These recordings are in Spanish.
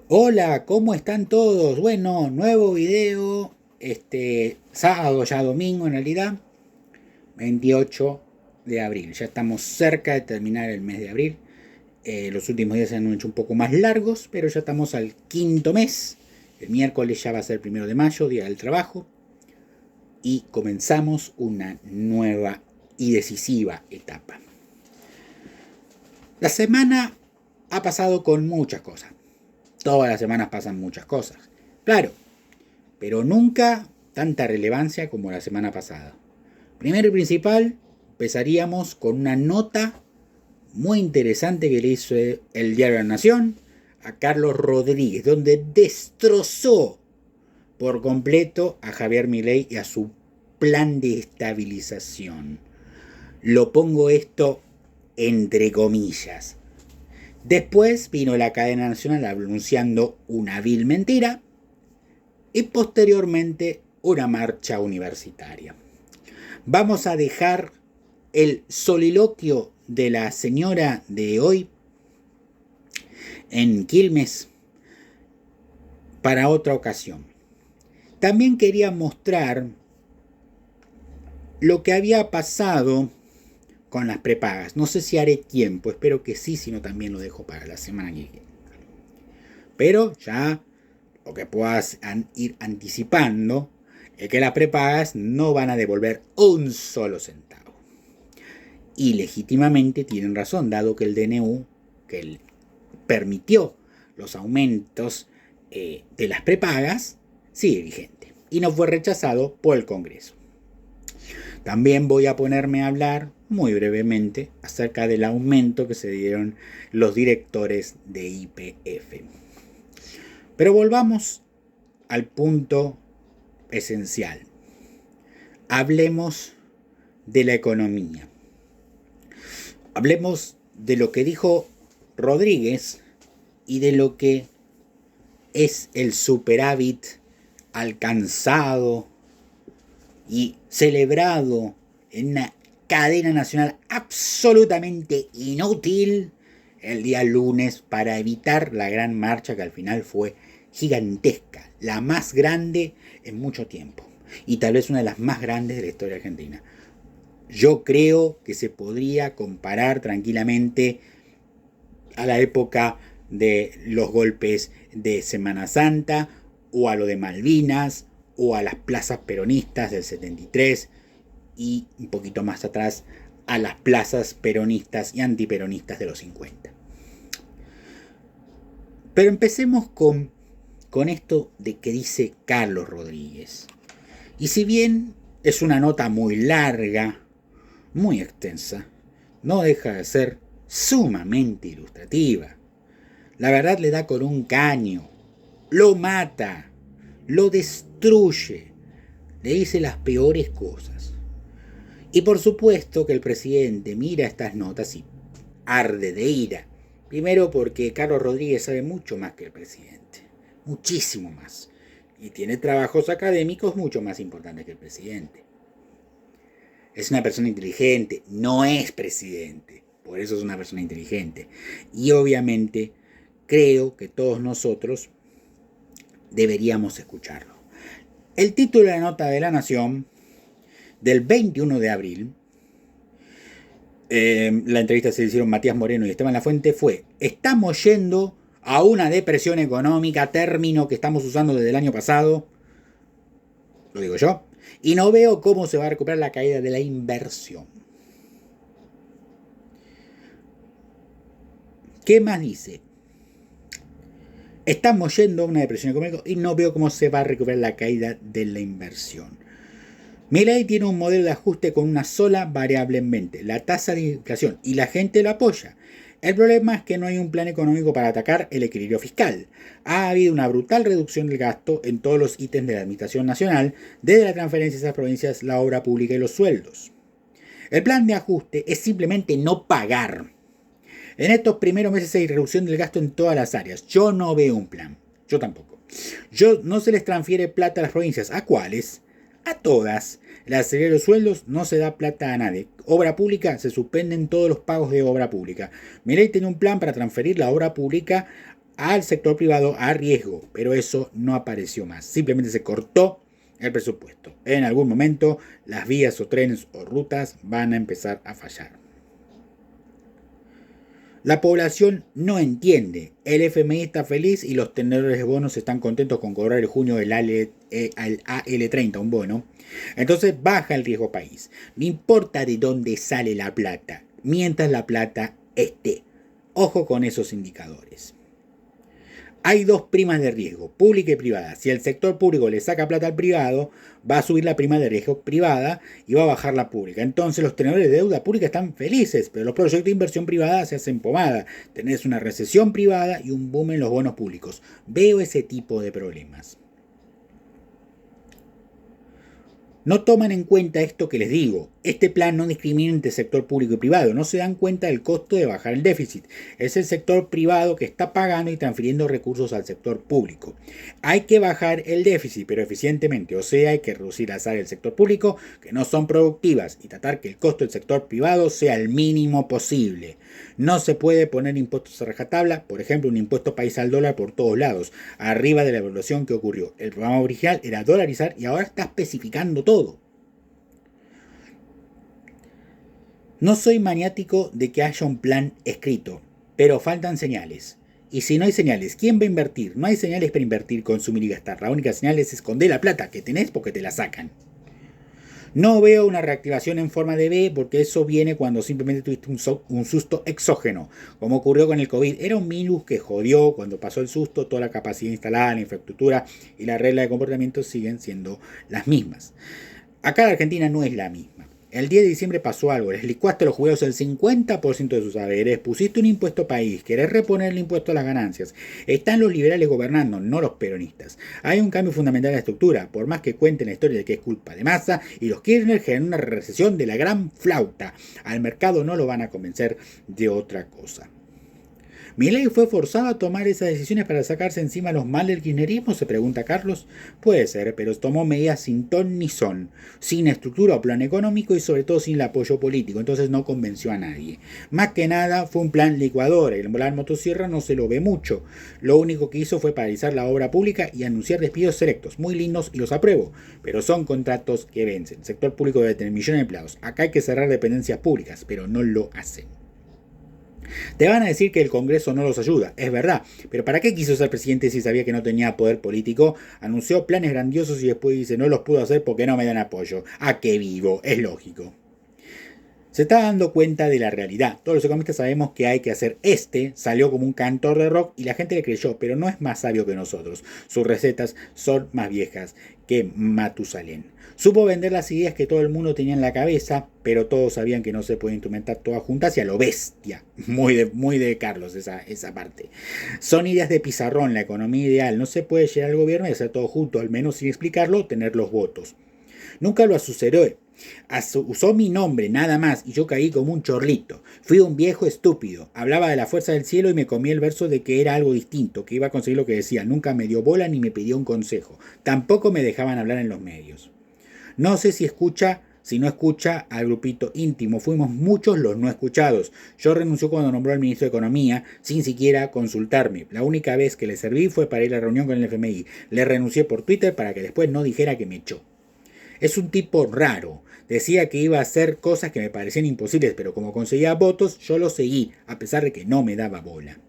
Hola, ¿cómo están todos? Bueno, nuevo video, sábado, ya domingo en realidad, 28 de abril. Ya estamos cerca de terminar el mes de abril. Los últimos días se han hecho un poco más largos, pero ya estamos al quinto mes. El miércoles ya va a ser el 1 de mayo, Día del Trabajo. Y comenzamos una nueva y decisiva etapa. La semana ha pasado con muchas cosas. Todas las semanas pasan muchas cosas. Claro, pero nunca tanta relevancia como la semana pasada. Primero y principal, empezaríamos con una nota muy interesante que le hizo el Diario de la Nación a Carlos Rodríguez, donde destrozó por completo a Javier Milei y a su plan de estabilización. Lo pongo esto entre comillas. Después vino la cadena nacional anunciando una vil mentira y posteriormente una marcha universitaria. Vamos a dejar el soliloquio de la señora de hoy en Quilmes para otra ocasión. También quería mostrar lo que había pasado con las prepagas. No sé si haré tiempo, espero que sí, si no también lo dejo para la semana que viene. Pero ya lo que puedas ir anticipando es que las prepagas no van a devolver un solo centavo. Y legítimamente tienen razón, dado que el DNU, que permitió los aumentos de las prepagas, sigue vigente y no fue rechazado por el Congreso. También voy a ponerme a hablar muy brevemente acerca del aumento que se dieron los directores de YPF. Pero volvamos al punto esencial. Hablemos de la economía. Hablemos de lo que dijo Rodríguez y de lo que es el superávit alcanzado y celebrado en una cadena nacional absolutamente inútil el día lunes para evitar la gran marcha que al final fue gigantesca, la más grande en mucho tiempo y tal vez una de las más grandes de la historia argentina. Yo creo que se podría comparar tranquilamente a la época de los golpes de Semana Santa o a lo de Malvinas o a las plazas peronistas del 73 y un poquito más atrás a las plazas peronistas y antiperonistas de los 50. Pero empecemos con esto de que dice Carlos Rodríguez. Y si bien es una nota muy larga, muy extensa, no deja de ser sumamente ilustrativa. La verdad le da con un caño, lo mata, lo destruye, le dice las peores cosas. Y por supuesto que el presidente mira estas notas y arde de ira. Primero porque Carlos Rodríguez sabe mucho más que el presidente, muchísimo más. Y tiene trabajos académicos mucho más importantes que el presidente. Es una persona inteligente, no es presidente, por eso es una persona inteligente. Y obviamente creo que todos nosotros deberíamos escucharlo. El título de la nota de La Nación del 21 de abril, la entrevista se hicieron Matías Moreno y Esteban Lafuente, fue: estamos yendo a una depresión económica, término que estamos usando desde el año pasado, lo digo yo, y no veo cómo se va a recuperar la caída de la inversión. ¿Qué más dice? Estamos yendo a una depresión económica y no veo cómo se va a recuperar la caída de la inversión. Milei tiene un modelo de ajuste con una sola variable en mente, la tasa de inflación, y la gente lo apoya. El problema es que no hay un plan económico para atacar el equilibrio fiscal. Ha habido una brutal reducción del gasto en todos los ítems de la Administración Nacional, desde las transferencias a las provincias, la obra pública y los sueldos. El plan de ajuste es simplemente no pagar. En estos primeros meses hay reducción del gasto en todas las áreas. Yo no veo un plan. Yo tampoco. No se les transfiere plata a las provincias. ¿A cuáles? A todas. La serie de los sueldos no se da plata a nadie. Obra pública, se suspenden todos los pagos de obra pública. Milei tiene un plan para transferir la obra pública al sector privado a riesgo, pero eso no apareció más. Simplemente se cortó el presupuesto. En algún momento las vías o trenes o rutas van a empezar a fallar. La población no entiende. El FMI está feliz y los tenedores de bonos están contentos con cobrar el junio el AL30, un bono. Entonces baja el riesgo país. No importa de dónde sale la plata, mientras la plata esté. Ojo con esos indicadores. Hay dos primas de riesgo, pública y privada. Si el sector público le saca plata al privado, va a subir la prima de riesgo privada y va a bajar la pública. Entonces los tenedores de deuda pública están felices, pero los proyectos de inversión privada se hacen pomada. Tenés una recesión privada y un boom en los bonos públicos. Veo ese tipo de problemas. No toman en cuenta esto que les digo. Este plan no discrimina entre sector público y privado. No se dan cuenta del costo de bajar el déficit. Es el sector privado que está pagando y transfiriendo recursos al sector público. Hay que bajar el déficit, pero eficientemente. O sea, hay que reducir las áreas del sector público que no son productivas y tratar que el costo del sector privado sea el mínimo posible. No se puede poner impuestos a rajatabla, por ejemplo, un impuesto país al dólar por todos lados, arriba de la evaluación que ocurrió. El programa original era dolarizar y ahora está especificando todo. No soy maniático de que haya un plan escrito, pero faltan señales. Y si no hay señales, ¿quién va a invertir? No hay señales para invertir, consumir y gastar. La única señal es esconder la plata que tenés porque te la sacan. No veo una reactivación en forma de V porque eso viene cuando simplemente tuviste un susto exógeno, como ocurrió con el COVID. Era un virus que jodió cuando pasó el susto, toda la capacidad instalada, la infraestructura y la regla de comportamiento siguen siendo las mismas. Acá en Argentina no es la misma. El 10 de diciembre pasó algo, les licuaste a los jubilados el 50% de sus saberes, pusiste un impuesto país, querés reponer el impuesto a las ganancias. Están los liberales gobernando, no los peronistas. Hay un cambio fundamental en la estructura, por más que cuenten la historia de que es culpa de Massa, y los Kirchner generan una recesión de la gran flauta. Al mercado no lo van a convencer de otra cosa. ¿Milei fue forzado a tomar esas decisiones para sacarse encima los males del kirchnerismo? Se pregunta Carlos. Puede ser, pero tomó medidas sin ton ni son, sin estructura o plan económico y sobre todo sin el apoyo político, entonces no convenció a nadie. Más que nada fue un plan licuadora, el volar motosierra no se lo ve mucho. Lo único que hizo fue paralizar la obra pública y anunciar despidos selectos, muy lindos y los apruebo, pero son contratos que vencen. El sector público debe tener millones de empleados. Acá hay que cerrar dependencias públicas, pero no lo hacen. Te van a decir que el Congreso no los ayuda, es verdad, pero ¿para qué quiso ser presidente si sabía que no tenía poder político? Anunció planes grandiosos y después dice no los puedo hacer porque no me dan apoyo. ¿A qué vivo? Es lógico. Se está dando cuenta de la realidad. Todos los economistas sabemos que hay que hacer. Salió como un cantor de rock y la gente le creyó, pero no es más sabio que nosotros. Sus recetas son más viejas que Matusalén. Supo vender las ideas que todo el mundo tenía en la cabeza, pero todos sabían que no se puede instrumentar todas juntas y a lo bestia. Muy de Carlos esa parte. Son ideas de pizarrón, la economía ideal. No se puede llegar al gobierno y hacer todo junto, al menos sin explicarlo, tener los votos. Nunca lo asesoró. Usó mi nombre nada más y yo caí como un chorlito. Fui un viejo estúpido. Hablaba de la fuerza del cielo y me comí el verso de que era algo distinto, que iba a conseguir lo que decía. Nunca me dio bola ni me pidió un consejo. Tampoco me dejaban hablar en los medios. No sé si no escucha al grupito íntimo. Fuimos muchos los no escuchados. Yo renunció cuando nombró al ministro de Economía sin siquiera consultarme. La única vez que le serví fue para ir a la reunión con el FMI. Le renuncié por Twitter para que después no dijera que me echó. Es un tipo raro. Decía que iba a hacer cosas que me parecían imposibles, pero como conseguía votos, yo lo seguí, a pesar de que no me daba bola.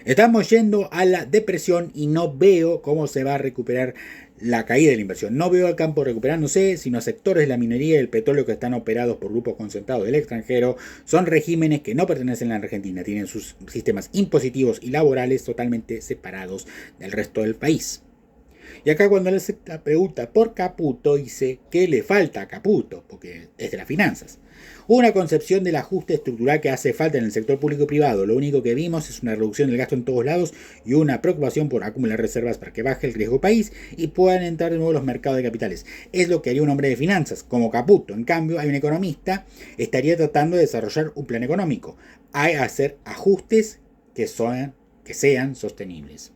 Estamos yendo a la depresión y no veo cómo se va a recuperar la caída de la inversión. No veo al campo recuperándose, sino a sectores de la minería y el petróleo que están operados por grupos concentrados del extranjero. Son regímenes que no pertenecen a la Argentina, tienen sus sistemas impositivos y laborales totalmente separados del resto del país. Y acá cuando le hace la pregunta por Caputo, dice que le falta a Caputo, porque es de las finanzas. Una concepción del ajuste estructural que hace falta en el sector público y privado. Lo único que vimos es una reducción del gasto en todos lados y una preocupación por acumular reservas para que baje el riesgo país y puedan entrar de nuevo los mercados de capitales. Es lo que haría un hombre de finanzas, como Caputo. En cambio, hay un economista que estaría tratando de desarrollar un plan económico. Hay que hacer ajustes que sean sostenibles.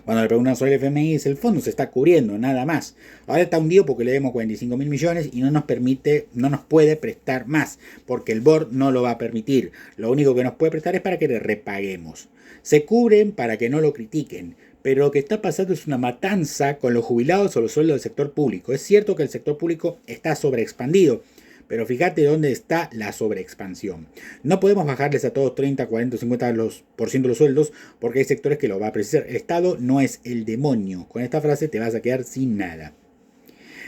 Cuando le preguntan sobre el FMI, dice el fondo se está cubriendo, nada más. Ahora está hundido porque le debemos 45 mil millones y no nos puede prestar más, porque el board no lo va a permitir. Lo único que nos puede prestar es para que le repaguemos. Se cubren para que no lo critiquen, pero lo que está pasando es una matanza con los jubilados o los sueldos del sector público. Es cierto que el sector público está sobreexpandido, pero fíjate dónde está la sobreexpansión. No podemos bajarles a todos 30, 40, 50% los sueldos porque hay sectores que lo va a precisar. El Estado no es el demonio. Con esta frase te vas a quedar sin nada.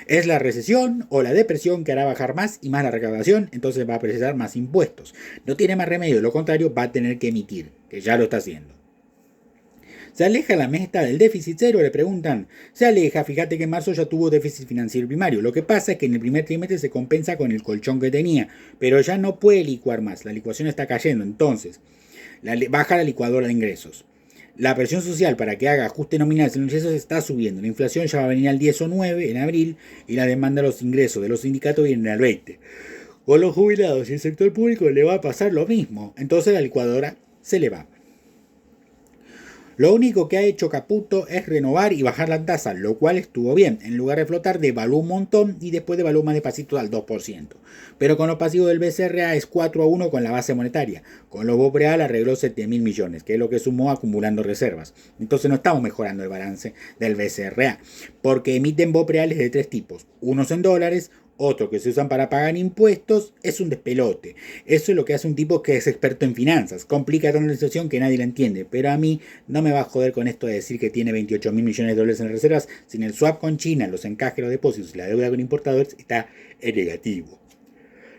Es la recesión o la depresión que hará bajar más y más la recaudación, entonces va a precisar más impuestos. No tiene más remedio, de lo contrario va a tener que emitir, que ya lo está haciendo. ¿Se aleja la meta del déficit cero? Le preguntan. Se aleja, fíjate que en marzo ya tuvo déficit financiero primario. Lo que pasa es que en el primer trimestre se compensa con el colchón que tenía, pero ya no puede licuar más. La licuación está cayendo, entonces baja la licuadora de ingresos. La presión social para que haga ajuste nominal en los ingresos está subiendo. La inflación ya va a venir al 10 o 9 en abril y la demanda de los ingresos de los sindicatos viene al 20. Con los jubilados y el sector público le va a pasar lo mismo. Entonces la licuadora se le va. Lo único que ha hecho Caputo es renovar y bajar la tasa, lo cual estuvo bien. En lugar de flotar, devaluó un montón y después devaluó más despacito al 2%. Pero con los pasivos del BCRA es 4-1 con la base monetaria. Con los BOPREAL arregló 7 mil millones, que es lo que sumó acumulando reservas. Entonces no estamos mejorando el balance del BCRA, porque emiten BOPREALes de tres tipos. Unos en dólares, otro que se usan para pagar impuestos, es un despelote. Eso es lo que hace un tipo que es experto en finanzas. Complica tanto la situación que nadie la entiende. Pero a mí no me va a joder con esto de decir que tiene 28 mil millones de dólares en reservas, sin el swap con China, los encajes, los depósitos y la deuda con importadores está en negativo.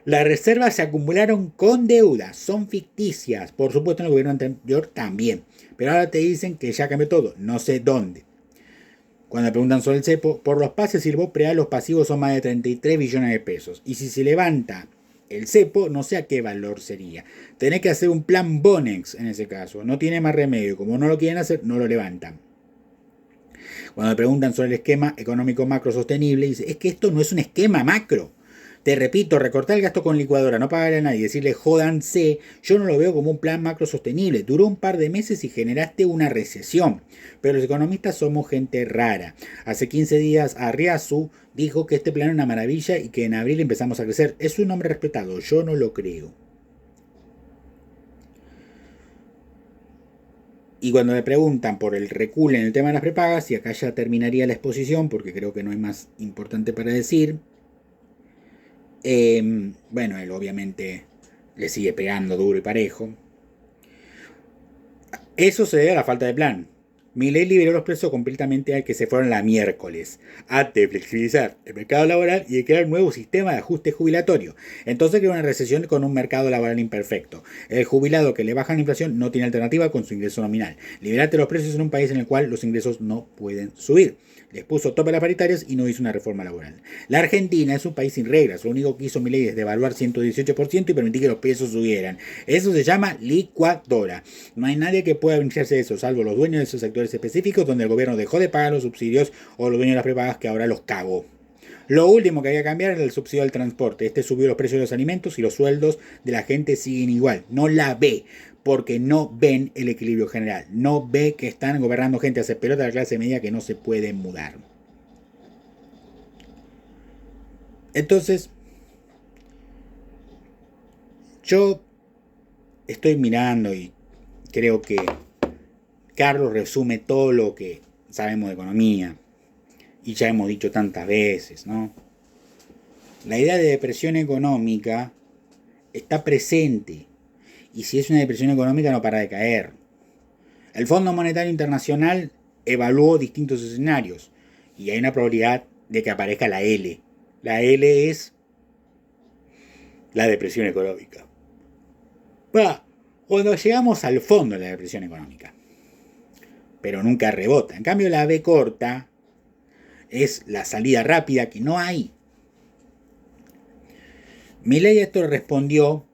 Las reservas se acumularon con deuda, son ficticias. Por supuesto en el gobierno anterior también. Pero ahora te dicen que ya cambió todo, no sé dónde. Cuando le preguntan sobre el cepo, por los pases y el BOPREAL los pasivos son más de 33 billones de pesos. Y si se levanta el cepo, no sé a qué valor sería. Tenés que hacer un plan Bonex en ese caso. No tiene más remedio. Como no lo quieren hacer, no lo levantan. Cuando le preguntan sobre el esquema económico macro sostenible, dice, es que esto no es un esquema macro. Te repito, recortar el gasto con licuadora, no pagarle a nadie, decirle jódanse, yo no lo veo como un plan macro sostenible. Duró un par de meses y generaste una recesión. Pero los economistas somos gente rara. Hace 15 días Arriazu dijo que este plan era una maravilla y que en abril empezamos a crecer. Es un hombre respetado, yo no lo creo. Y cuando le preguntan por el recul en el tema de las prepagas, y acá ya terminaría la exposición porque creo que no hay más importante para decir, bueno, él obviamente le sigue pegando duro y parejo. Eso se debe a la falta de plan. Milei liberó los precios completamente al que se fueron la miércoles, antes de flexibilizar el mercado laboral y de crear un nuevo sistema de ajuste jubilatorio. Entonces creó una recesión con un mercado laboral imperfecto. El jubilado que le baja la inflación no tiene alternativa con su ingreso nominal. Liberarte los precios en un país en el cual los ingresos no pueden subir. Les puso tope a las paritarias y no hizo una reforma laboral. La Argentina es un país sin reglas. Lo único que hizo Milei es devaluar 118% y permitir que los pesos subieran. Eso se llama licuadora. No hay nadie que pueda beneficiarse de eso, salvo los dueños de esos sectores específicos donde el gobierno dejó de pagar los subsidios o los dueños de las prepagas que ahora los cagó. Lo último que había que cambiar era el subsidio al transporte. Este subió los precios de los alimentos y los sueldos de la gente siguen igual. No la ve, porque no ven el equilibrio general. No ve que están gobernando gente a hacer pelota de la clase media que no se puede mudar. Entonces, yo estoy mirando y creo que Carlos resume todo lo que sabemos de economía y ya hemos dicho tantas veces, ¿no? La idea de depresión económica está presente y si es una depresión económica no para de caer. El Fondo Monetario Internacional evaluó distintos escenarios y hay una probabilidad de que aparezca la L. La L es la depresión económica. Cuando llegamos al fondo de la depresión económica, pero nunca rebota. En cambio la B corta es la salida rápida que no hay. Milei a esto respondió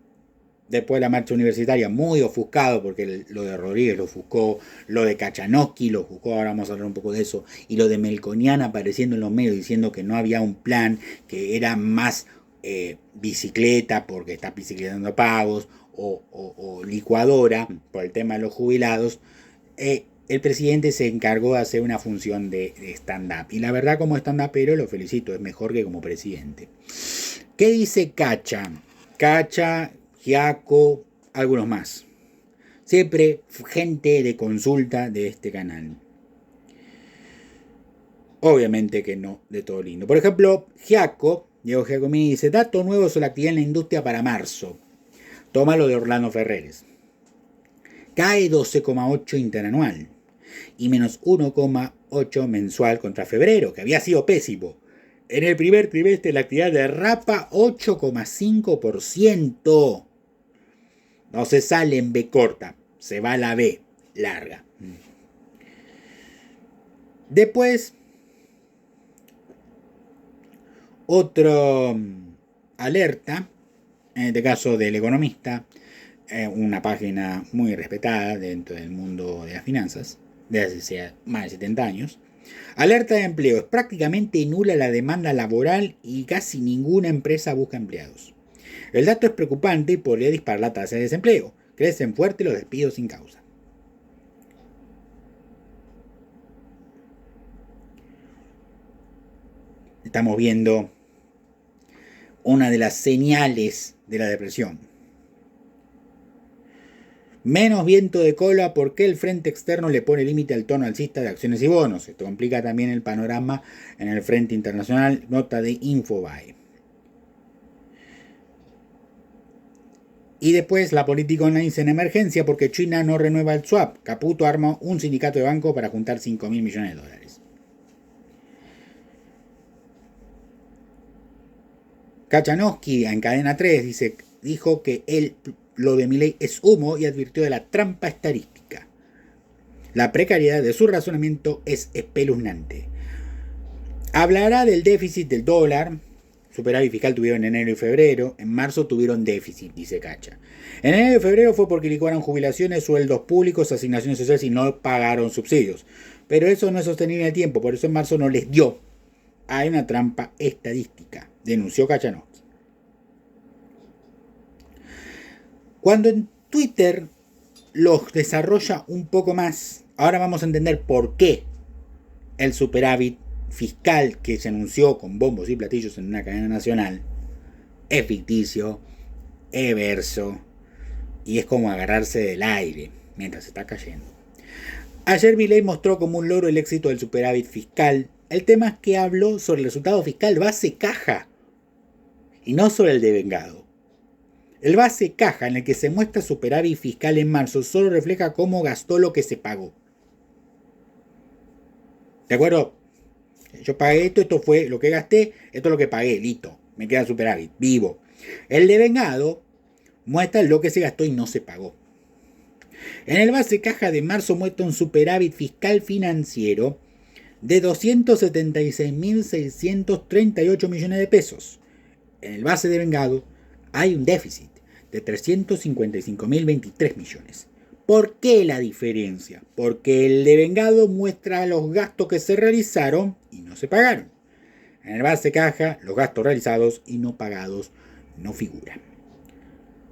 después de la marcha universitaria, muy ofuscado, porque lo de Rodríguez lo ofuscó, lo de Kachanowski lo ofuscó, ahora vamos a hablar un poco de eso, y lo de Melconian apareciendo en los medios diciendo que no había un plan, que era más bicicleta porque está bicicletando pagos, o licuadora por el tema de los jubilados. el presidente se encargó de hacer una función de stand-up. Y la verdad, como stand-upero, lo felicito, es mejor que como presidente. ¿Qué dice Cacha? Cacha, Giaco, algunos más. Siempre gente de consulta de este canal. Obviamente que no de todo lindo. Por ejemplo, Diego Giacomini dice, dato nuevo sobre la actividad en la industria para marzo. Tómalo de Orlando Ferreres. Cae 12,8 interanual y menos 1,8 mensual contra febrero, que había sido pésimo. En el primer trimestre la actividad derrapa 8,5%. No se sale en B corta, se va a la B larga. Después, otro alerta, en este caso del Economista, una página muy respetada dentro del mundo de las finanzas, desde hace más de 70 años. Alerta de empleo, es prácticamente nula la demanda laboral y casi ninguna empresa busca empleados. El dato es preocupante y podría disparar la tasa de desempleo. Crecen fuerte los despidos sin causa. Estamos viendo una de las señales de la depresión. Menos viento de cola porque el frente externo le pone límite al tono alcista de acciones y bonos. Esto complica también el panorama en el frente internacional, nota de Infobae. Y después la política online en emergencia porque China no renueva el swap. Caputo arma un sindicato de banco para juntar 5.000 millones de dólares. Kachanowski en Cadena 3 dijo que lo de Milei es humo y advirtió de la trampa estadística. La precariedad de su razonamiento es espeluznante. Hablará del déficit del dólar. Superávit fiscal tuvieron en enero y febrero. En marzo tuvieron déficit, dice Cacha. En enero y febrero fue porque licuaron jubilaciones, sueldos públicos, asignaciones sociales y no pagaron subsidios. Pero eso no es sostenible en el tiempo, por eso en marzo no les dio. Hay una trampa estadística, denunció Kachanowski. Cuando en Twitter los desarrolla un poco más, ahora vamos a entender por qué el superávit fiscal que se anunció con bombos y platillos en una cadena nacional es ficticio, es verso y es como agarrarse del aire mientras se está cayendo. Ayer Milei mostró como un logro el éxito del superávit fiscal. El tema es que habló sobre el resultado fiscal base caja y no sobre el devengado. El base caja en el que se muestra superávit fiscal en marzo solo refleja cómo gastó lo que se pagó. ¿De acuerdo? Yo pagué esto fue lo que gasté, esto es lo que pagué, listo, me queda superávit, vivo. El devengado muestra lo que se gastó y no se pagó. En el base caja de marzo muestra un superávit fiscal financiero de 276.638 millones de pesos. En el base devengado hay un déficit de 355.023 millones. ¿Por qué la diferencia? Porque el devengado muestra los gastos que se realizaron y no se pagaron. En el base caja, los gastos realizados y no pagados no figuran.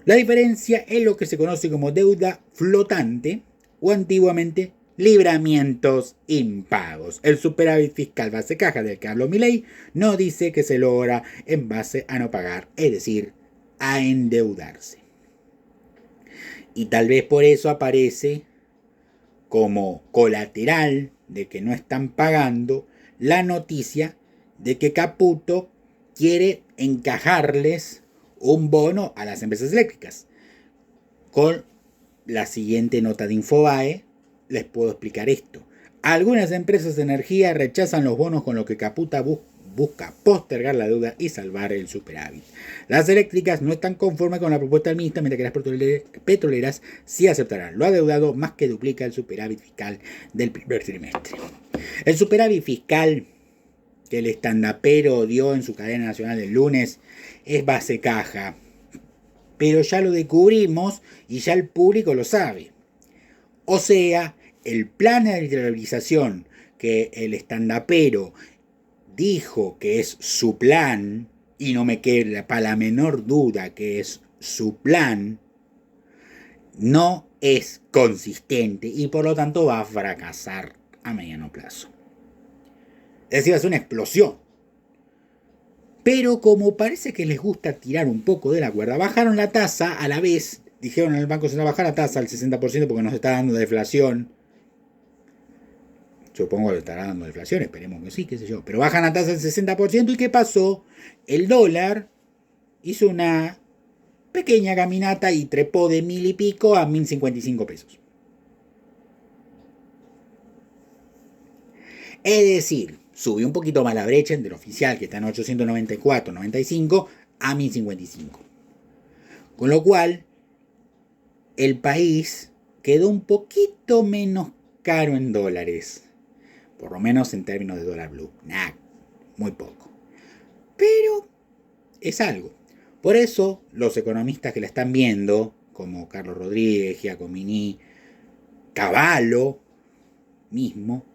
La diferencia es lo que se conoce como deuda flotante o antiguamente libramientos impagos. El superávit fiscal base caja del que habló Milei no dice que se logra en base a no pagar, es decir, a endeudarse. Y tal vez por eso aparece como colateral de que no están pagando la noticia de que Caputo quiere encajarles un bono a las empresas eléctricas. Con la siguiente nota de Infobae les puedo explicar esto. Algunas empresas de energía rechazan los bonos con lo que Caputo busca postergar la deuda y salvar el superávit. Las eléctricas no están conformes con la propuesta del ministro, mientras que las petroleras sí aceptarán. Lo adeudado más que duplica el superávit fiscal del primer trimestre. El superávit fiscal que el estandapero dio en su cadena nacional el lunes es base caja. Pero ya lo descubrimos y ya el público lo sabe. O sea, el plan de liberalización que el estandapero dijo que es su plan, y no me queda para la menor duda que es su plan, no es consistente y por lo tanto va a fracasar a mediano plazo. Es decir, va a ser una explosión. Pero como parece que les gusta tirar un poco de la cuerda, bajaron la tasa a la vez. Dijeron en el Banco Central bajar la tasa al 60% porque nos está dando deflación. Supongo que estará dando deflación, esperemos que sí, qué sé yo. Pero bajan la tasa al 60% y ¿qué pasó? El dólar hizo una pequeña caminata y trepó de 1.000 y pico a 1.055 pesos. Es decir, subió un poquito más la brecha entre el oficial, que está en 894.95, a 1.055. Con lo cual, el país quedó un poquito menos caro en dólares. Por lo menos en términos de dólar blue. Nah, muy poco. Pero es algo. Por eso, los economistas que la están viendo, como Carlos Rodríguez, Giacomini, Cavallo mismo,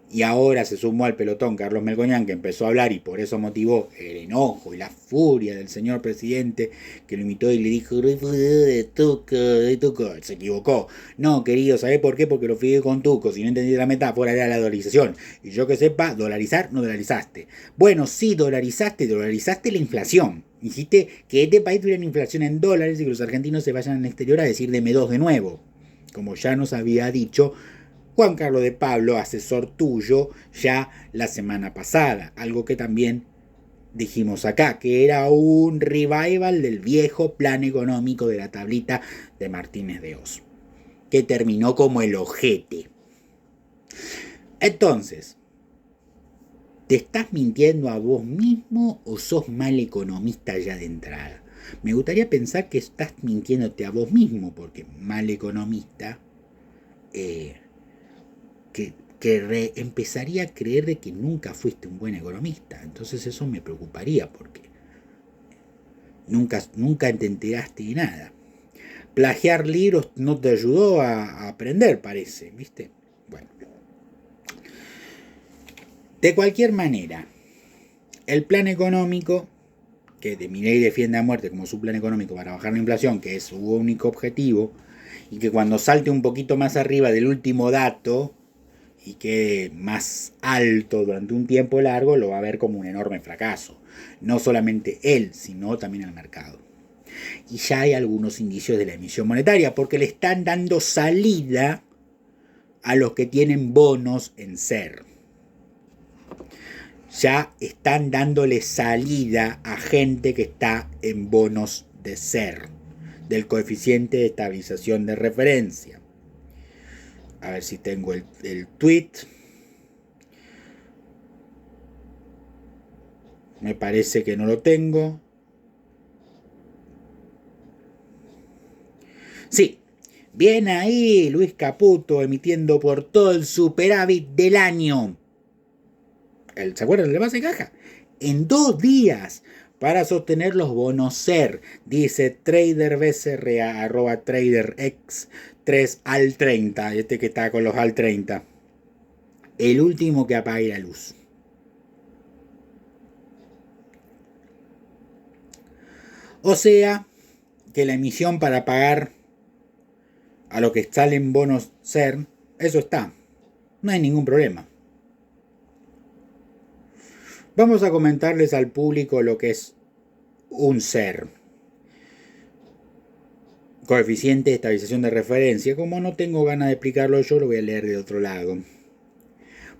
y ahora se sumó al pelotón Carlos Melgoñán, que empezó a hablar y por eso motivó el enojo y la furia del señor presidente, que lo imitó y le dijo de tuco, se equivocó. No, querido, ¿sabés por qué? Porque lo fui con tuco, si no entendí la metáfora era la dolarización. Y yo que sepa, dolarizar, no dolarizaste. Bueno, sí, dolarizaste la inflación. Hiciste que este país tuviera una inflación en dólares y que los argentinos se vayan al exterior a decir deme dos de nuevo. Como ya nos había dicho Juan Carlos de Pablo, asesor tuyo, ya la semana pasada. Algo que también dijimos acá, que era un revival del viejo plan económico de la tablita de Martínez de Oz, que terminó como el ojete. Entonces, ¿te estás mintiendo a vos mismo o sos mal economista ya de entrada? Me gustaría pensar que estás mintiéndote a vos mismo, porque mal economista... que empezaría a creer de que nunca fuiste un buen economista. Entonces eso me preocuparía porque nunca te enteraste de nada. Plagiar libros no te ayudó a aprender, parece, ¿viste? Bueno. De cualquier manera, el plan económico, que de Milei defiende a muerte como su plan económico para bajar la inflación, que es su único objetivo, y que cuando salte un poquito más arriba del último dato, y quede más alto durante un tiempo largo, lo va a ver como un enorme fracaso. No solamente él, sino también el mercado. Y ya hay algunos indicios de la emisión monetaria, porque le están dando salida a los que tienen bonos en SER. Ya están dándole salida a gente que está en bonos de SER, del coeficiente de estabilización de referencia. A ver si tengo el tweet. Me parece que no lo tengo. Sí, bien ahí Luis Caputo emitiendo por todo el superávit del año. ¿Se acuerdan de base de caja? En 2 días para sostener los bonos SER, dice Trader BCRA, arroba TraderX 3 al 30, este que está con los al 30. El último que apague la luz. O sea, que la emisión para pagar a lo que salen bonos SER, eso está. No hay ningún problema. Vamos a comentarles al público lo que es un SER. Coeficiente de estabilización de referencia. Como no tengo ganas de explicarlo yo, lo voy a leer de otro lado.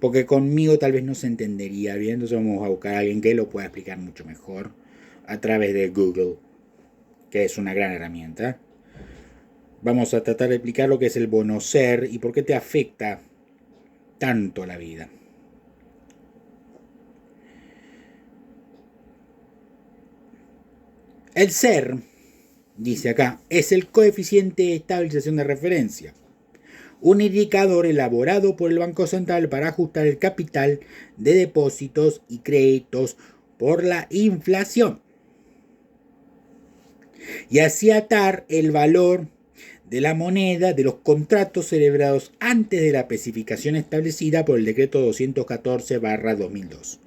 Porque conmigo tal vez no se entendería bien. Entonces vamos a buscar a alguien que lo pueda explicar mucho mejor a través de Google, que es una gran herramienta. Vamos a tratar de explicar lo que es el bono SER y por qué te afecta tanto la vida. El SER, dice acá, es el coeficiente de estabilización de referencia, un indicador elaborado por el Banco Central para ajustar el capital de depósitos y créditos por la inflación y así atar el valor de la moneda de los contratos celebrados antes de la especificación establecida por el decreto 214/2002.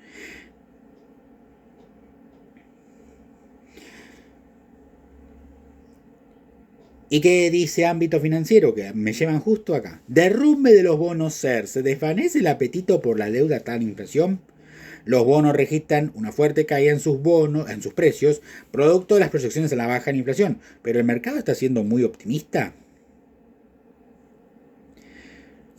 ¿Y qué dice ámbito financiero? Que me llevan justo acá. Derrumbe de los bonos SER. ¿Se desvanece el apetito por la deuda tal inflación? Los bonos registran una fuerte caída en sus precios, producto de las proyecciones a la baja en inflación. Pero el mercado está siendo muy optimista.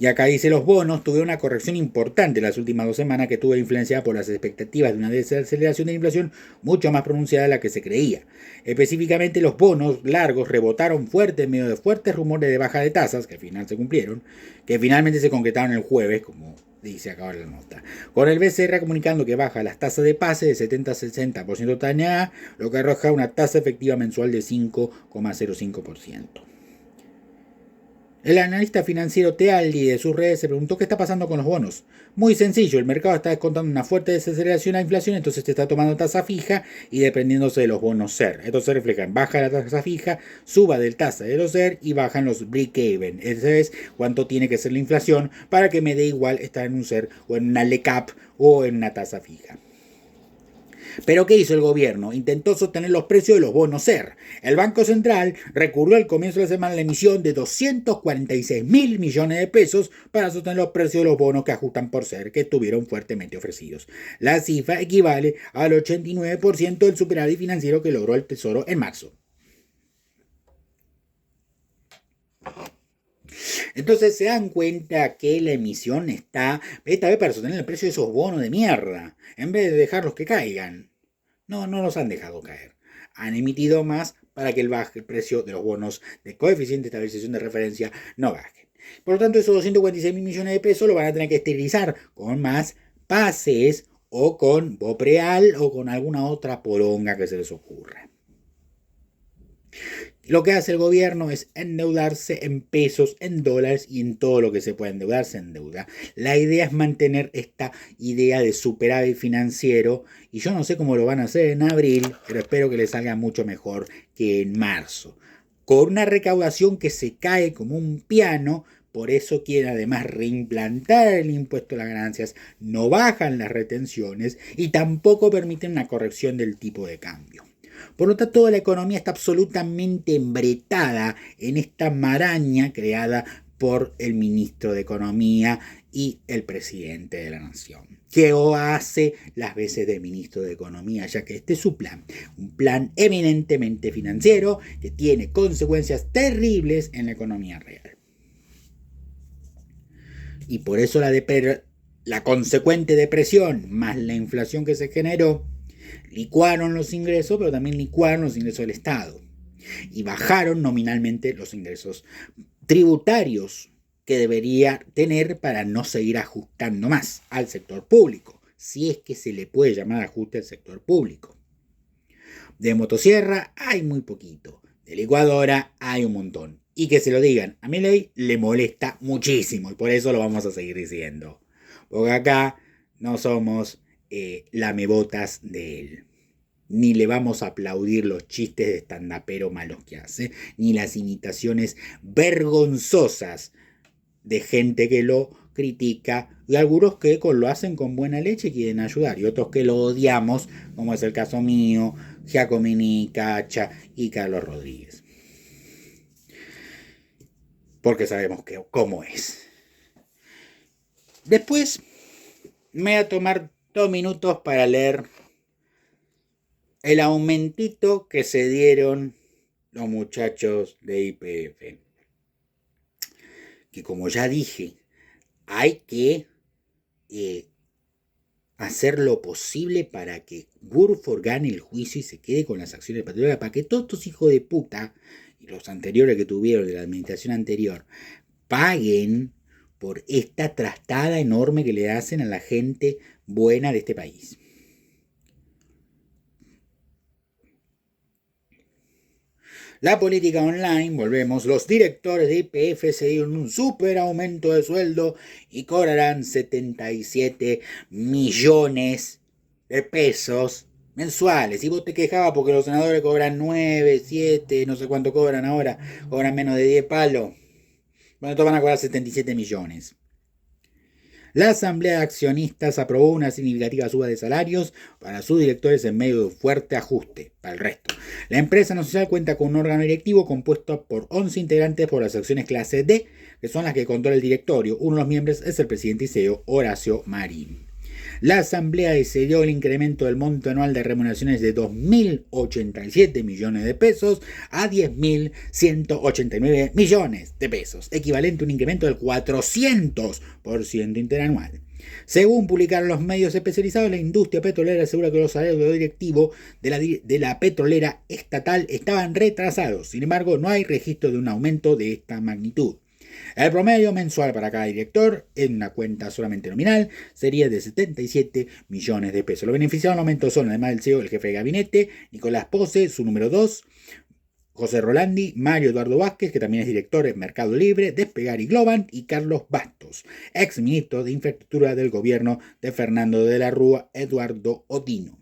Y acá dice, los bonos tuvieron una corrección importante las últimas 2 semanas que tuvo influenciada por las expectativas de una desaceleración de la inflación mucho más pronunciada de la que se creía. Específicamente los bonos largos rebotaron fuerte en medio de fuertes rumores de baja de tasas, que al final se cumplieron, que finalmente se concretaron el jueves, como dice acá la nota, con el BCR comunicando que baja las tasas de pase de 70 a 60% TNA, lo que arroja una tasa efectiva mensual de 5,05%. El analista financiero Tealdi de sus redes se preguntó qué está pasando con los bonos. Muy sencillo, el mercado está descontando una fuerte desaceleración a la inflación, entonces te está tomando tasa fija y dependiéndose de los bonos SER. Esto se refleja en baja la tasa fija, suba del tasa de los SER y bajan los break-even. Ese es cuánto tiene que ser la inflación para que me dé igual estar en un SER o en una LECAP o en una tasa fija. Pero ¿qué hizo el gobierno? Intentó sostener los precios de los bonos SER. El Banco Central recurrió al comienzo de la semana a la emisión de 246.000 millones de pesos para sostener los precios de los bonos que ajustan por SER, que estuvieron fuertemente ofrecidos. La cifra equivale al 89% del superávit financiero que logró el Tesoro en marzo. Entonces se dan cuenta que la emisión está esta vez para sostener el precio de esos bonos de mierda, en vez de dejarlos que caigan. No los han dejado caer. Han emitido más para que el precio de los bonos de coeficiente de estabilización de referencia no baje. Por lo tanto, esos 246.000 millones de pesos lo van a tener que esterilizar con más pases o con Bopreal o con alguna otra poronga que se les ocurra. Lo que hace el gobierno es endeudarse en pesos, en dólares y en todo lo que se pueda endeudarse en deuda. La idea es mantener esta idea de superávit financiero y yo no sé cómo lo van a hacer en abril, pero espero que les salga mucho mejor que en marzo. Con una recaudación que se cae como un piano, por eso quieren además reimplantar el impuesto a las ganancias, no bajan las retenciones y tampoco permiten una corrección del tipo de cambio. Por lo tanto, toda la economía está absolutamente embretada en esta maraña creada por el ministro de Economía y el presidente de la Nación, que hace las veces de ministro de Economía, ya que este es su plan, un plan eminentemente financiero que tiene consecuencias terribles en la economía real. Y por eso la consecuente depresión más la inflación que se generó licuaron los ingresos, pero también licuaron los ingresos del Estado y bajaron nominalmente los ingresos tributarios que debería tener para no seguir ajustando más al sector público, si es que se le puede llamar ajuste al sector público. De motosierra hay muy poquito, de licuadora hay un montón. Y que se lo digan, a Milei le molesta muchísimo y por eso lo vamos a seguir diciendo. Porque acá no somos lamebotas de él. Ni le vamos a aplaudir los chistes de estandapero malos que hace, ni las imitaciones vergonzosas de gente que lo critica, y algunos que lo hacen con buena leche y quieren ayudar, y otros que lo odiamos, como es el caso mío, Giacomini, Cacha y Carlos Rodríguez. Porque sabemos cómo es. Después me voy a tomar 2 minutos para leer el aumentito que se dieron los muchachos de YPF. Que como ya dije, hay que hacer lo posible para que Burford gane el juicio y se quede con las acciones patrimoniales, para que todos estos hijos de puta y los anteriores que tuvieron de la administración anterior paguen por esta trastada enorme que le hacen a la gente buena de este país. La política online, volvemos, los directores de YPF se dieron un súper aumento de sueldo y cobrarán 77 millones de pesos mensuales. Y vos te quejabas porque los senadores cobran 9, 7, no sé cuánto cobran ahora, cobran menos de 10 palos. Bueno, estos van a cobrar 77 millones. La Asamblea de Accionistas aprobó una significativa suba de salarios para sus directores en medio de un fuerte ajuste para el resto. La empresa no social cuenta con un órgano directivo compuesto por 11 integrantes por las acciones clase D, que son las que controla el directorio. Uno de los miembros es el presidente y CEO Horacio Marín. La Asamblea decidió el incremento del monto anual de remuneraciones de 2.087 millones de pesos a 10.189 millones de pesos, equivalente a un incremento del 400% interanual. Según publicaron los medios especializados, la industria petrolera asegura que los salarios directivos de la petrolera estatal estaban retrasados. Sin embargo, no hay registro de un aumento de esta magnitud. El promedio mensual para cada director, en una cuenta solamente nominal, sería de 77 millones de pesos. Los beneficiados del aumento son, además del CEO, el jefe de gabinete, Nicolás Pose, su número 2, José Rolandi, Mario Eduardo Vázquez, que también es director de Mercado Libre, Despegar y Globant, y Carlos Bastos, ex ministro de Infraestructura del gobierno de Fernando de la Rúa, Eduardo Odino.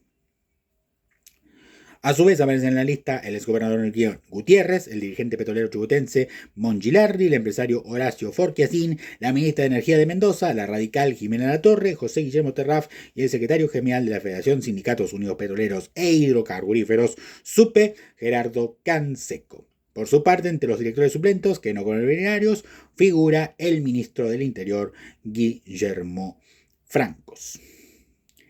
A su vez aparecen en la lista el exgobernador Gutiérrez, el dirigente petrolero chubutense Mongilardi, el empresario Horacio Forquiasín, la ministra de Energía de Mendoza, la radical Jimena Latorre, José Guillermo Terraf y el secretario general de la Federación Sindicatos Unidos Petroleros e Hidrocarburíferos, SUPE, Gerardo Canseco. Por su parte, entre los directores suplentes, que no convencionarios, figura el ministro del Interior, Guillermo Francos.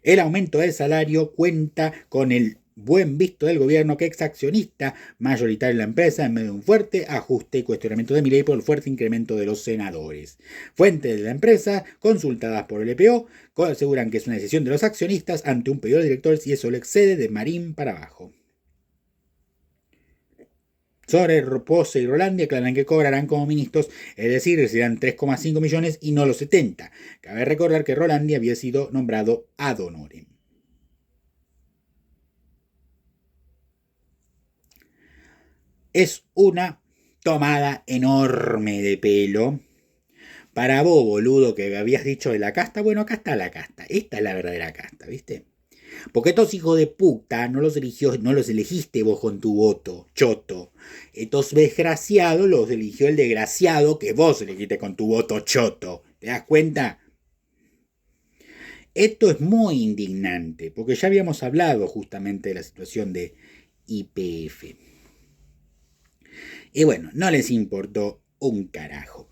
El aumento del salario cuenta con el buen visto del gobierno, que ex accionista mayoritario en la empresa, en medio de un fuerte ajuste y cuestionamiento de Milei por el fuerte incremento de los senadores. Fuentes de la empresa, consultadas por el EPO, aseguran que es una decisión de los accionistas ante un pedido de directores y eso le excede de Marín para abajo. Sobre Pose y Rolandi aclaran que cobrarán como ministros, es decir, recibirán 3,5 millones y no los 70. Cabe recordar que Rolandi había sido nombrado ad honorem. Es una tomada enorme de pelo. Para vos, boludo, que habías dicho de la casta, bueno, acá está la casta. Esta es la verdadera casta, ¿viste? Porque estos hijos de puta no los elegiste vos con tu voto, choto. Estos desgraciados los eligió el desgraciado que vos elegiste con tu voto, choto. ¿Te das cuenta? Esto es muy indignante, porque ya habíamos hablado justamente de la situación de YPF. Y bueno, no les importó un carajo.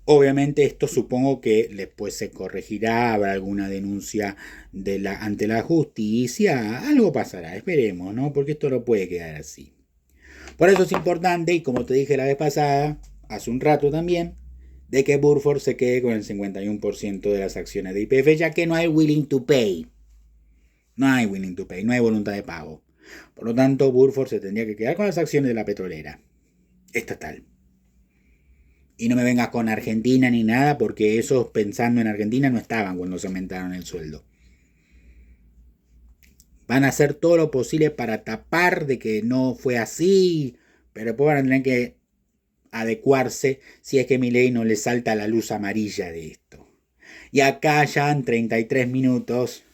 Obviamente esto supongo que después se corregirá, habrá alguna denuncia ante la justicia, algo pasará, esperemos, ¿no? Porque esto no puede quedar así. Por eso es importante, y como te dije la vez pasada, hace un rato también, de que Burford se quede con el 51% de las acciones de YPF, ya que no hay willing to pay. No hay willing to pay, no hay voluntad de pago. Por lo tanto, Burford se tendría que quedar con las acciones de la petrolera estatal. Y no me vengas con Argentina ni nada, porque esos pensando en Argentina no estaban cuando se aumentaron el sueldo. Van a hacer todo lo posible para tapar de que no fue así, pero después van a tener que adecuarse si es que Milei no le salta la luz amarilla de esto. Y acá ya en 33 minutos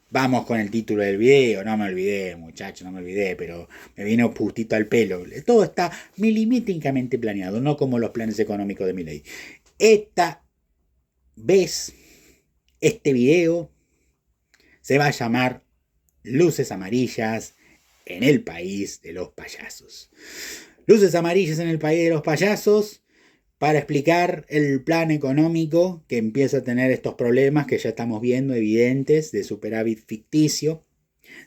vamos con el título del video. No me olvidé, muchachos, no me olvidé, pero me vino justito al pelo. Todo está milimétricamente planeado, no como los planes económicos de Milei. Esta vez, este video se va a llamar Luces Amarillas en el País de los Payasos. Luces amarillas en el País de los Payasos, para explicar el plan económico que empieza a tener estos problemas que ya estamos viendo evidentes de superávit ficticio,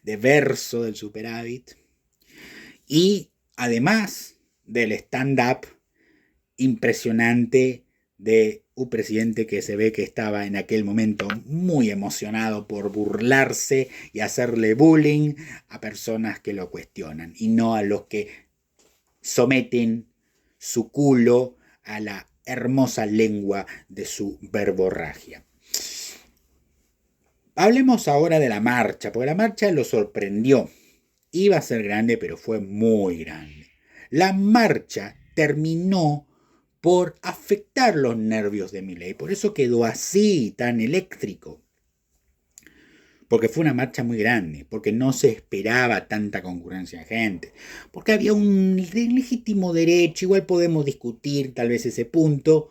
de verso del superávit, y además del stand-up impresionante de un presidente que se ve que estaba en aquel momento muy emocionado por burlarse y hacerle bullying a personas que lo cuestionan y no a los que someten su culo a la hermosa lengua de su verborragia. Hablemos ahora de la marcha, porque la marcha lo sorprendió. Iba a ser grande, pero fue muy grande. La marcha terminó por afectar los nervios de Milei, por eso quedó así, tan eléctrico. Porque fue una marcha muy grande, porque no se esperaba tanta concurrencia de gente, porque había un legítimo derecho, igual podemos discutir tal vez ese punto,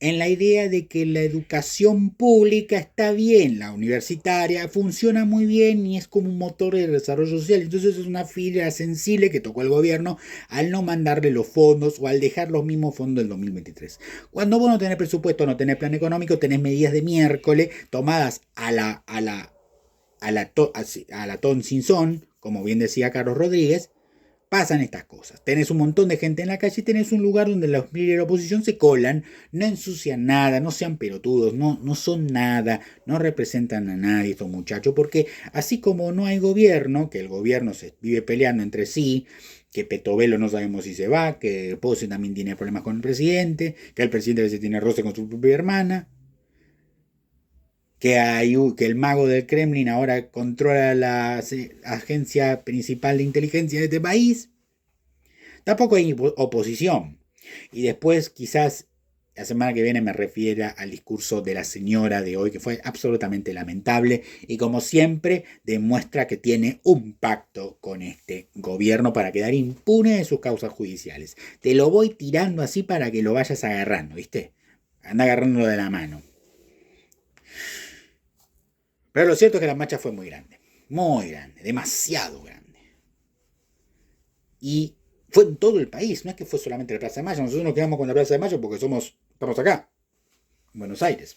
en la idea de que la educación pública está bien, la universitaria funciona muy bien y es como un motor de desarrollo social. Entonces es una fibra sensible que tocó el gobierno al no mandarle los fondos o al dejar los mismos fondos del 2023. Cuando vos no tenés presupuesto, no tenés plan económico, tenés medidas de miércoles tomadas a la ton sin son, como bien decía Carlos Rodríguez. Pasan estas cosas. Tenés un montón de gente en la calle y tenés un lugar donde los líderes de la oposición se colan, no ensucian nada, no sean pelotudos, no son nada, no representan a nadie estos muchachos, porque así como no hay gobierno, que el gobierno se vive peleando entre sí, que Petovelo no sabemos si se va, que Pose también tiene problemas con el presidente, que el presidente a veces tiene roce con su propia hermana, que el mago del Kremlin ahora controla la agencia principal de inteligencia de este país. Tampoco hay oposición. Y después quizás la semana que viene me refiera al discurso de la señora de hoy, que fue absolutamente lamentable y como siempre demuestra que tiene un pacto con este gobierno para quedar impune de sus causas judiciales. Te lo voy tirando así para que lo vayas agarrando, ¿viste? Anda agarrándolo de la mano. Pero lo cierto es que la marcha fue muy grande, demasiado grande. Y fue en todo el país, no es que fue solamente la Plaza de Mayo. Nosotros nos quedamos con la Plaza de Mayo porque estamos acá, en Buenos Aires.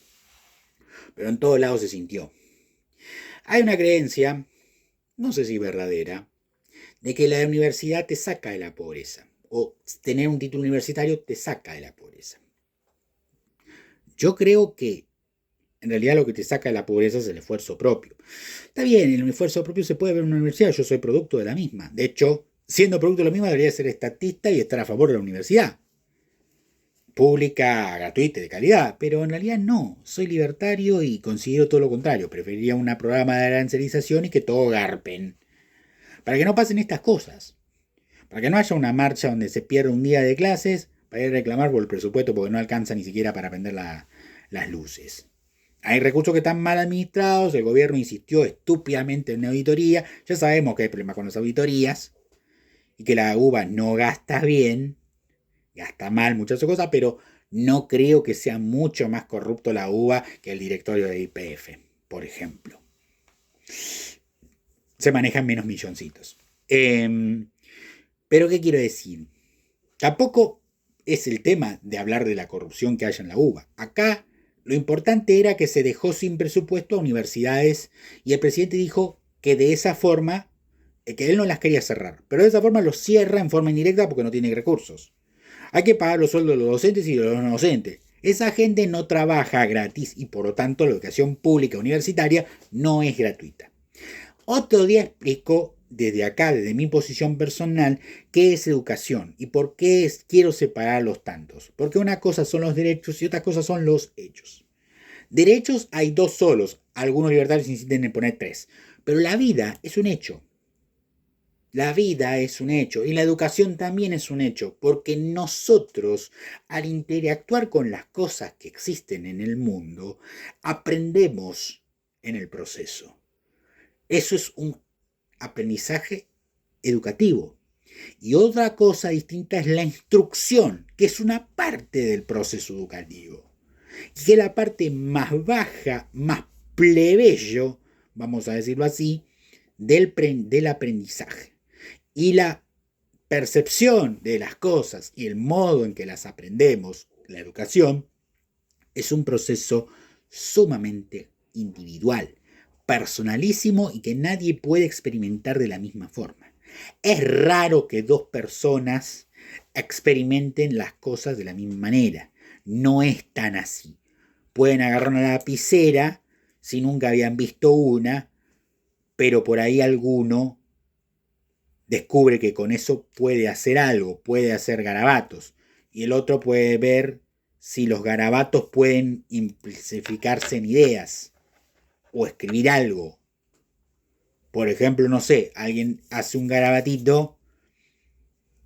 Pero en todos lados se sintió. Hay una creencia, no sé si verdadera, de que la universidad te saca de la pobreza. O tener un título universitario te saca de la pobreza. Yo creo que en realidad lo que te saca de la pobreza es el esfuerzo propio. Está bien, el esfuerzo propio se puede ver en una universidad, yo soy producto de la misma. De hecho, siendo producto de la misma, debería ser estatista y estar a favor de la universidad. Pública, gratuita, de calidad. Pero en realidad no, soy libertario y considero todo lo contrario. Preferiría un programa de arancelización y que todo garpen. Para que no pasen estas cosas. Para que no haya una marcha donde se pierda un día de clases para ir a reclamar por el presupuesto porque no alcanza ni siquiera para prender las luces. Hay recursos que están mal administrados, el gobierno insistió estúpidamente en auditoría, ya sabemos que hay problemas con las auditorías y que la UBA no gasta bien, gasta mal muchas cosas, pero no creo que sea mucho más corrupto la UBA que el directorio de YPF, por ejemplo. Se manejan menos milloncitos. Pero ¿qué quiero decir? Tampoco es el tema de hablar de la corrupción que haya en la UBA. Acá lo importante era que se dejó sin presupuesto a universidades y el presidente dijo que de esa forma, que él no las quería cerrar, pero de esa forma los cierra en forma indirecta porque no tiene recursos. Hay que pagar los sueldos de los docentes y de los no docentes. Esa gente no trabaja gratis y por lo tanto la educación pública universitaria no es gratuita. Otro día explico desde acá, desde mi posición personal, qué es educación y por qué quiero separarlos tantos. Porque una cosa son los derechos y otra cosa son los hechos. Derechos hay dos solos, algunos libertarios insisten en poner tres, pero la vida es un hecho. La vida es un hecho y la educación también es un hecho, porque nosotros, al interactuar con las cosas que existen en el mundo, aprendemos en el proceso. Eso es un aprendizaje educativo. Y otra cosa distinta es la instrucción, que es una parte del proceso educativo. Y que es la parte más baja, más plebeyo, vamos a decirlo así, del aprendizaje. Y la percepción de las cosas y el modo en que las aprendemos, la educación, es un proceso sumamente individual, personalísimo y que nadie puede experimentar de la misma forma. Es raro que dos personas experimenten las cosas de la misma manera. No es tan así. Pueden agarrar una lapicera si nunca habían visto una, pero por ahí alguno descubre que con eso puede hacer algo, puede hacer garabatos, y el otro puede ver si los garabatos pueden simplificarse en ideas o escribir algo. Por ejemplo, no sé, alguien hace un garabatito,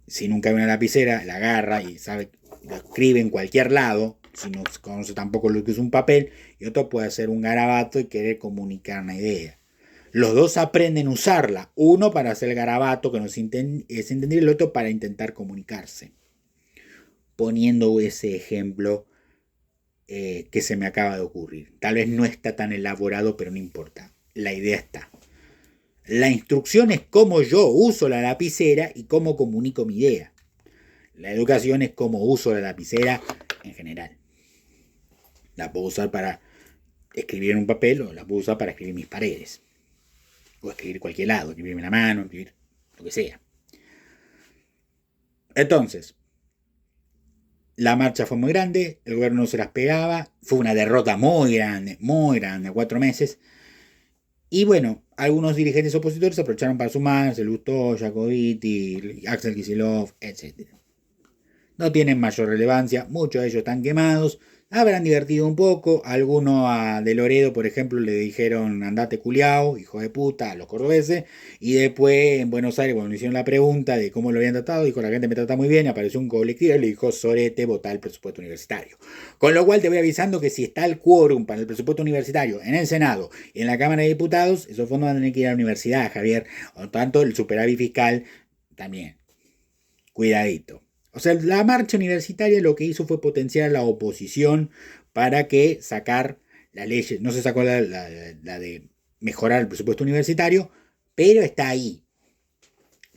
si nunca ve una lapicera, la agarra y sabe, lo escribe en cualquier lado, si no conoce tampoco lo que es un papel, y otro puede hacer un garabato y querer comunicar una idea. Los dos aprenden a usarla, uno para hacer el garabato que no es entendible, el otro para intentar comunicarse. Poniendo ese ejemplo que se me acaba de ocurrir. Tal vez no está tan elaborado, pero no importa. La idea está. La instrucción es cómo yo uso la lapicera y cómo comunico mi idea. La educación es cómo uso la lapicera en general. La puedo usar para escribir en un papel o la puedo usar para escribir mis paredes. O escribir cualquier lado, escribirme la mano, escribir lo que sea. Entonces, la marcha fue muy grande, el gobierno no se las pegaba, fue una derrota muy grande, 4 meses. Y bueno, algunos dirigentes opositores aprovecharon para sumarse, Lustó, Jacobiti, Axel Kicillof, etc. No tienen mayor relevancia, muchos de ellos están quemados, habrán divertido un poco, algunos a De Loredo, por ejemplo, le dijeron andate culiao, hijo de puta, a los cordobeses, y después en Buenos Aires, cuando le hicieron la pregunta de cómo lo habían tratado, dijo la gente me trata muy bien, apareció un colectivo y le dijo sorete, votá el presupuesto universitario. Con lo cual te voy avisando que si está el quórum para el presupuesto universitario en el Senado y en la Cámara de Diputados, esos fondos van a tener que ir a la universidad, Javier, o tanto el superávit fiscal también. Cuidadito. O sea, la marcha universitaria lo que hizo fue potenciar a la oposición para que sacar las leyes. No se sacó la de mejorar el presupuesto universitario, pero está ahí.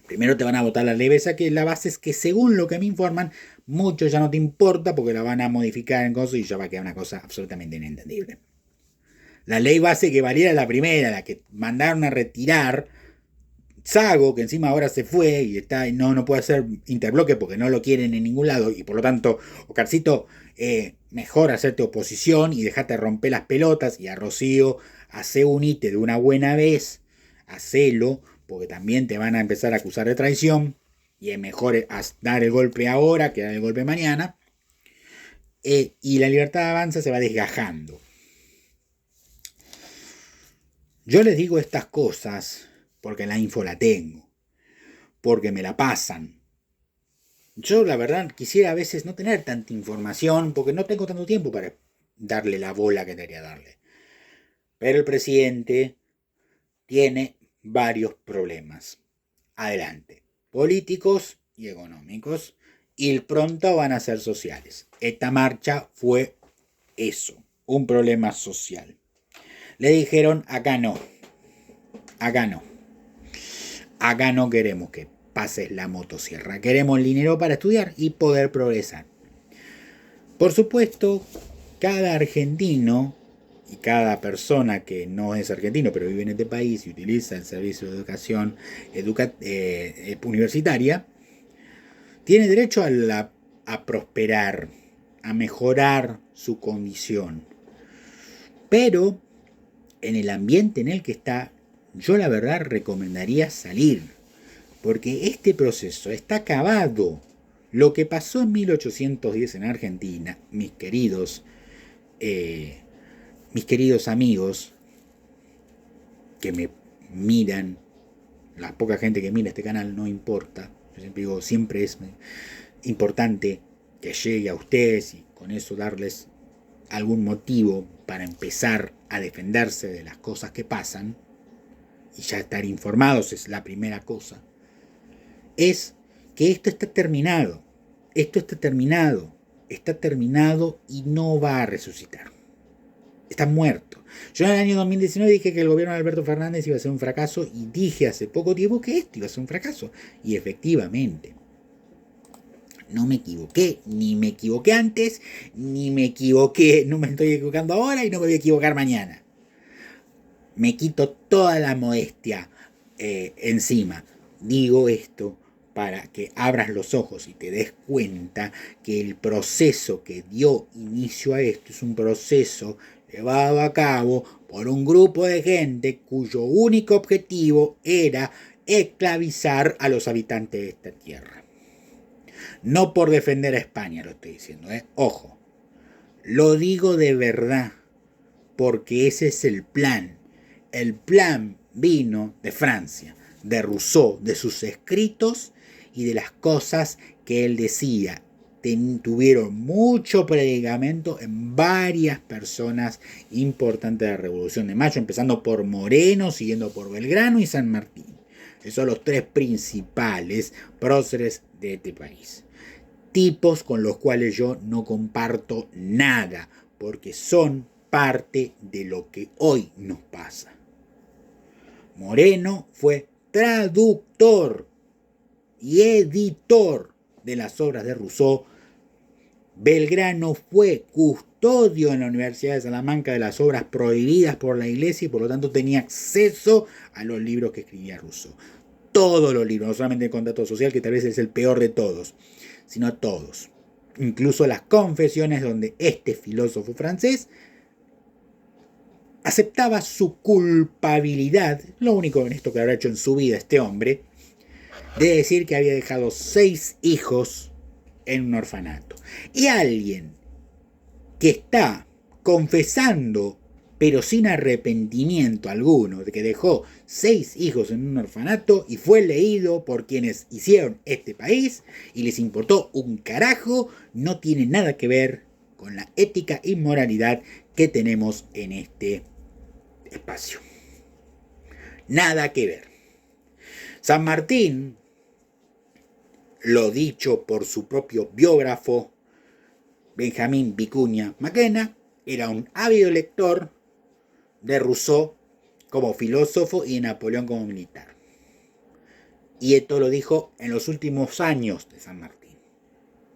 Primero te van a votar la ley esa, que la base es que según lo que me informan, mucho ya no te importa porque la van a modificar en cosas y ya va a quedar una cosa absolutamente inentendible. La ley base que valiera la primera, la que mandaron a retirar, Sago, que encima ahora se fue y está, no puede hacer interbloque porque no lo quieren en ningún lado y por lo tanto, Ocarcito, mejor hacerte oposición y dejarte romper las pelotas y a Rocío, hace unite de una buena vez, hacelo, porque también te van a empezar a acusar de traición y es mejor dar el golpe ahora que dar el golpe mañana. Y la Libertad Avanza se va desgajando. Yo les digo estas cosas porque la info la tengo, porque me la pasan. Yo la verdad quisiera a veces no tener tanta información porque no tengo tanto tiempo para darle la bola que debería darle. Pero el presidente tiene varios problemas. Adelante. Políticos y económicos. Y pronto van a ser sociales. Esta marcha fue eso, un problema social. Le dijeron, acá no. Acá no. Acá no queremos que pases la motosierra. Queremos dinero para estudiar y poder progresar. Por supuesto, cada argentino y cada persona que no es argentino pero vive en este país y utiliza el servicio de educación universitaria, tiene derecho a prosperar, a mejorar su condición. Pero en el ambiente en el que está, yo la verdad recomendaría salir, porque este proceso está acabado. Lo que pasó en 1810 en Argentina, mis queridos amigos que me miran, la poca gente que mira este canal no importa, yo siempre digo, siempre es importante que llegue a ustedes y con eso darles algún motivo para empezar a defenderse de las cosas que pasan, y ya estar informados es la primera cosa, es que esto está terminado y no va a resucitar. Está muerto. Yo en el año 2019 dije que el gobierno de Alberto Fernández iba a ser un fracaso y dije hace poco tiempo que esto iba a ser un fracaso. Y efectivamente, no me equivoqué, ni me equivoqué antes, ni me equivoqué, no me estoy equivocando ahora y no me voy a equivocar mañana. Me quito toda la modestia encima. Digo esto para que abras los ojos y te des cuenta que el proceso que dio inicio a esto es un proceso llevado a cabo por un grupo de gente cuyo único objetivo era esclavizar a los habitantes de esta tierra. No por defender a España lo estoy diciendo, ojo, lo digo de verdad, porque ese es el plan. El plan vino de Francia, de Rousseau, de sus escritos y de las cosas que él decía. Tuvieron mucho predicamento en varias personas importantes de la Revolución de Mayo, empezando por Moreno, siguiendo por Belgrano y San Martín. Esos son los tres principales próceres de este país. Tipos con los cuales yo no comparto nada, porque son parte de lo que hoy nos pasa. Moreno fue traductor y editor de las obras de Rousseau. Belgrano fue custodio en la Universidad de Salamanca de las obras prohibidas por la Iglesia y por lo tanto tenía acceso a los libros que escribía Rousseau. Todos los libros, no solamente el Contrato Social, que tal vez es el peor de todos, sino todos. Incluso las confesiones donde este filósofo francés aceptaba su culpabilidad, lo único honesto que habrá hecho en su vida este hombre, de decir que había dejado 6 hijos en un orfanato. Y alguien que está confesando, pero sin arrepentimiento alguno, de que dejó 6 hijos en un orfanato y fue leído por quienes hicieron este país y les importó un carajo, no tiene nada que ver con la ética y moralidad que tenemos en este espacio. Nada que ver. San Martín, lo dicho por su propio biógrafo, Benjamín Vicuña Mackenna, era un ávido lector de Rousseau como filósofo y de Napoleón como militar. Y esto lo dijo en los últimos años de San Martín,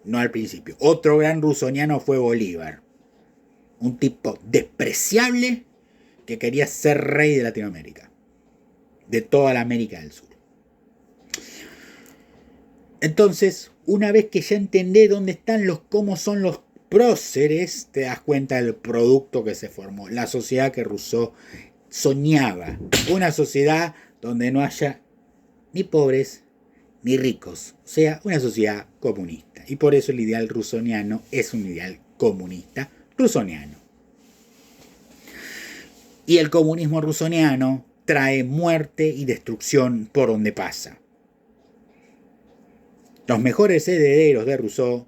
no al principio. Otro gran rousseauiano fue Bolívar, un tipo despreciable que quería ser rey de Latinoamérica, de toda la América del Sur. Entonces, una vez que ya entendés dónde están cómo son los próceres, te das cuenta del producto que se formó, la sociedad que Rousseau soñaba, una sociedad donde no haya ni pobres ni ricos, o sea, una sociedad comunista. Y por eso el ideal rousseauiano es un ideal comunista rousseauiano. Y el comunismo rousseauiano trae muerte y destrucción por donde pasa. Los mejores herederos de Rousseau,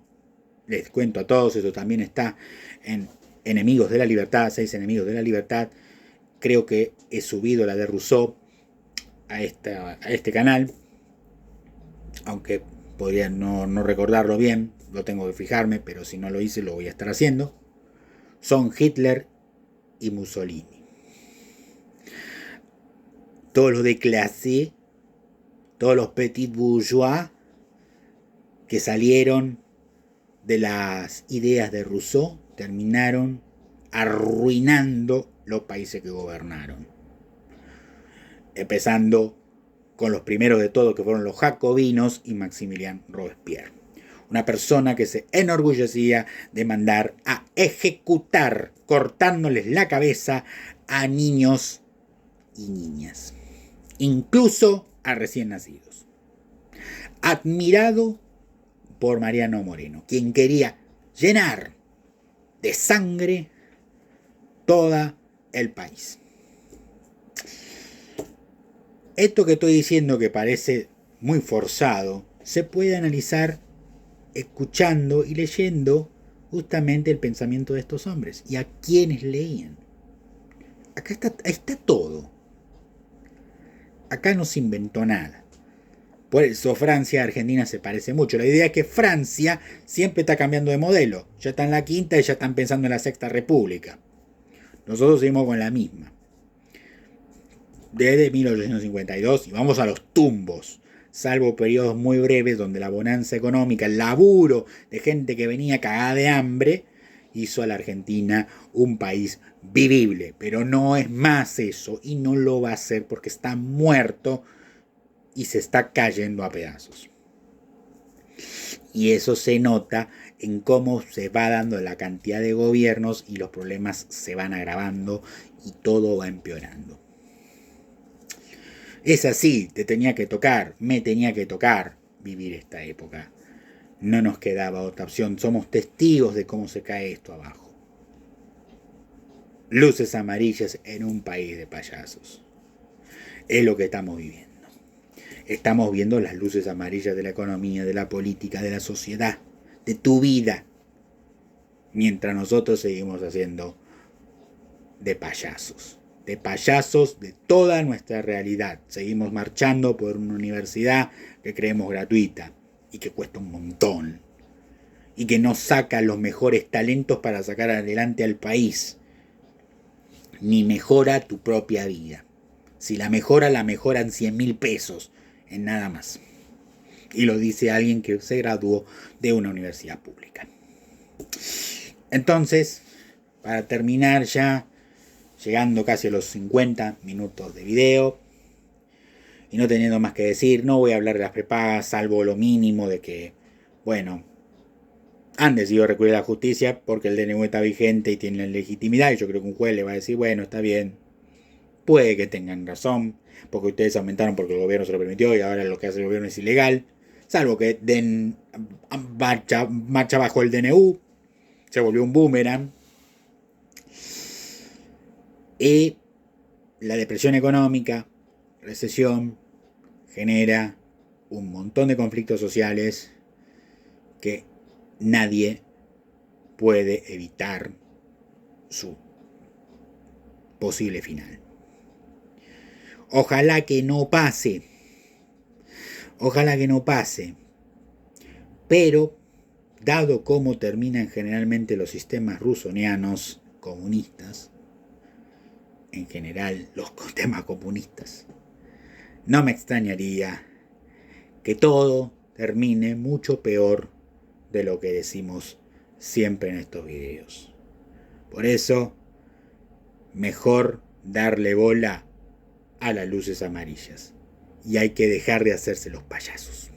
les cuento a todos, eso también está en Enemigos de la Libertad, 6 Enemigos de la Libertad. Creo que he subido la de Rousseau a este canal, aunque podría no recordarlo bien, lo tengo que fijarme, pero si no lo hice lo voy a estar haciendo. Son Hitler y Mussolini. Todos los de clase, todos los petit bourgeois que salieron de las ideas de Rousseau terminaron arruinando los países que gobernaron. Empezando con los primeros de todos, que fueron los jacobinos y Maximilien Robespierre. Una persona que se enorgullecía de mandar a ejecutar, cortándoles la cabeza a niños y niñas, incluso a recién nacidos. Admirado por Mariano Moreno, quien quería llenar de sangre todo el país. Esto que estoy diciendo, que parece muy forzado, se puede analizar escuchando y leyendo justamente el pensamiento de estos hombres y a quienes leían. Acá está todo. Acá no se inventó nada. Por eso Francia y Argentina se parece mucho. La idea es que Francia siempre está cambiando de modelo. Ya está en la quinta y ya están pensando en la sexta república. Nosotros seguimos con la misma. Desde 1852 y vamos a los tumbos. Salvo periodos muy breves donde la bonanza económica, el laburo de gente que venía cagada de hambre, hizo a la Argentina un país vivible. Pero no es más eso y no lo va a hacer porque está muerto y se está cayendo a pedazos. Y eso se nota en cómo se va dando la cantidad de gobiernos y los problemas se van agravando y todo va empeorando. Es así, me tenía que tocar vivir esta época. No nos quedaba otra opción, somos testigos de cómo se cae esto abajo. Luces amarillas en un país de payasos. Es lo que estamos viviendo. Estamos viendo las luces amarillas de la economía, de la política, de la sociedad, de tu vida. Mientras nosotros seguimos haciendo de payasos de toda nuestra realidad. Seguimos marchando por una universidad que creemos gratuita y que cuesta un montón. y que no saca los mejores talentos para sacar adelante al país, ni mejora tu propia vida. Si la mejoran 100.000 pesos en nada más. Y lo dice alguien que se graduó de una universidad pública. Entonces, para terminar ya, llegando casi a los 50 minutos de video, y no teniendo más que decir, no voy a hablar de las prepagas, salvo lo mínimo de que, bueno, han decidido recurrir a la justicia porque el DNU está vigente y tienen legitimidad, y yo creo que un juez le va a decir, bueno, está bien, puede que tengan razón, porque ustedes aumentaron porque el gobierno se lo permitió y ahora lo que hace el gobierno es ilegal, salvo que den marcha bajo el DNU, se volvió un boomerang. Y la depresión económica, recesión, genera un montón de conflictos sociales que nadie puede evitar su posible final. Ojalá que no pase. Ojalá que no pase. Pero, dado cómo terminan generalmente los sistemas rusonianos comunistas, en general los sistemas comunistas, no me extrañaría que todo termine mucho peor de lo que decimos siempre en estos videos. Por eso, mejor darle bola a las luces amarillas. Y hay que dejar de hacerse los payasos.